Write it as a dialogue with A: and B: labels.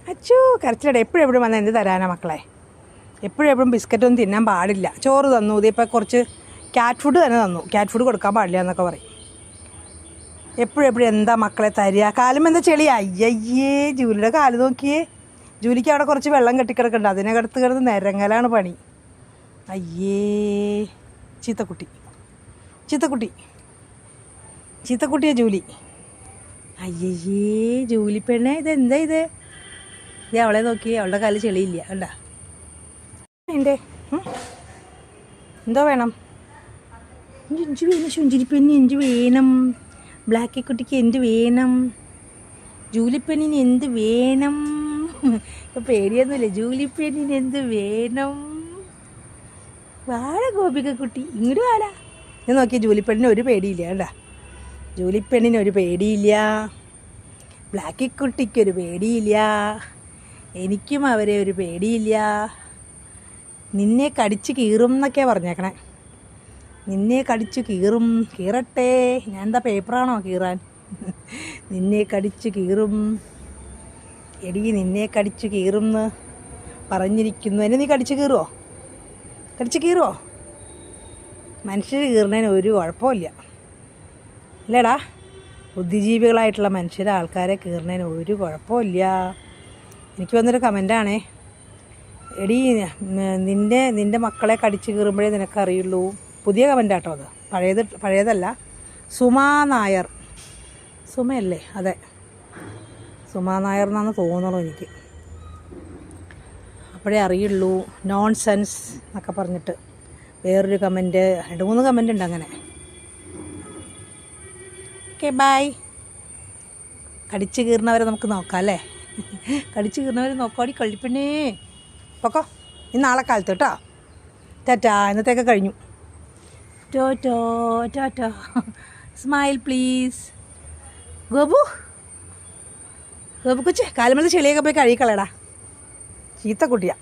A: അച്ചോ കരച്ചിലട. എപ്പോഴും വന്നാൽ എന്ത് തരാനാ മക്കളെ? എപ്പോഴും ബിസ്ക്കറ്റൊന്നും തിന്നാൻ പാടില്ല. ചോറ് തന്നു, ഇതിപ്പോൾ കുറച്ച് ക്യാറ്റ് ഫുഡ് തന്നെ തന്നു. ക്യാറ്റ് ഫുഡ് കൊടുക്കാൻ പാടില്ല എന്നൊക്കെ പറയും. എപ്പോഴും എന്താ മക്കളെ തരിക? കാലും എന്താ ചെളിയാ? അയ്യയ്യേ, ജൂലിയുടെ കാല് നോക്കിയേ. ജൂലിക്ക് അവിടെ കുറച്ച് വെള്ളം കെട്ടിക്കിടക്കുന്നുണ്ട്. അതിനകത്ത് കിടന്ന് നിരങ്ങലാണ് പണി. അയ്യേ, ചീത്തക്കുട്ടി ചീത്തക്കുട്ടിയാ ജൂലി. അയ്യയ്യേ ജൂലി പെണ്ണേ, ഇതെന്താ ഇത്? അവളെ നോക്കി, അവളുടെ കാല് ചെളിയില്ല കണ്ട. എൻ്റെ എന്തോ വേണം? ഇഞ്ചു വേണം ശുഞ്ചിരിപ്പെണ്ണി, എന്ത് വേണം? ബ്ലാക്കി കുട്ടിക്ക് എന്ത് വേണം? ജൂലിപ്പെണ്ണിന് എന്ത് വേണം? ഇപ്പം പേടിയൊന്നുമില്ല. ജൂലിപ്പെണ്ണിന് എന്ത് വേണം? വാഴ ഗോപിക കുട്ടി ഇങ്ങോട്ട് വാടാ. ഞാൻ നോക്കിയാൽ ജൂലിപ്പെണ്ണിന് ഒരു പേടിയില്ല കണ്ട. ജൂലിപ്പെണ്ണിന് ഒരു പേടിയില്ല, ബ്ലാക്കി കുട്ടിക്കൊരു പേടിയില്ല, എനിക്കും അവരെ ഒരു പേടിയില്ല. നിന്നെ കടിച്ച് കീറും എന്നൊക്കെയാണ് പറഞ്ഞേക്കണേ. നിന്നെ കടിച്ച് കീറും. കീറട്ടെ, ഞാൻ എന്താ പേപ്പറാണോ കീറാൻ? നിന്നെ കടിച്ച് കീറും എടി, നിന്നെ കടിച്ച് കീറും എന്ന് പറഞ്ഞിരിക്കുന്നു. എന്നെ നീ കടിച്ച് കീറുമോ? മനുഷ്യർ കീറുന്നതിന് ഒരു കുഴപ്പമില്ല അല്ലേടാ? ബുദ്ധിജീവികളായിട്ടുള്ള മനുഷ്യരെ, ആൾക്കാരെ കീറുന്നതിന് ഒരു കുഴപ്പമില്ല. എനിക്ക് വന്നൊരു കമൻറ്റാണേ, എടി നിൻ്റെ മക്കളെ കടിച്ച് കീറുമ്പോഴേ നിനക്കറിയുള്ളൂ. പുതിയ കമൻറ്റാട്ടോ അത്, പഴയതല്ല. സുമാ നായർ, സുമയല്ലേ? അതെ, സുമാ നായർ എന്നാണ് തോന്നുന്നു എനിക്ക്. അപ്പോഴേ അറിയുള്ളൂ. നോൺസെൻസ് എന്നൊക്കെ പറഞ്ഞിട്ട് വേറൊരു കമൻറ്റ്, 2-3 കമൻ്റ് ഉണ്ട് അങ്ങനെ. Okay bye. കടിച്ച് കീറുന്നവരെ നമുക്ക് നോക്കാം അല്ലേ? കടിച്ച് കീറുന്നവരെ നോക്കാടി കള്ളിപ്പെണ്ണേ. പൊക്കോ, ഇന്ന് നാളെ കാലത്ത് കേട്ടോ. ടാറ്റാ, ഇന്നത്തേക്ക് കഴിഞ്ഞു. ടാറ്റാ. Smile please. ഗോപു കൊച്ചേ, കാലുമല്ല ചെളിയൊക്കെ പോയി കഴുകിക്കളയടാ. ചീത്ത കുട്ടിയാ.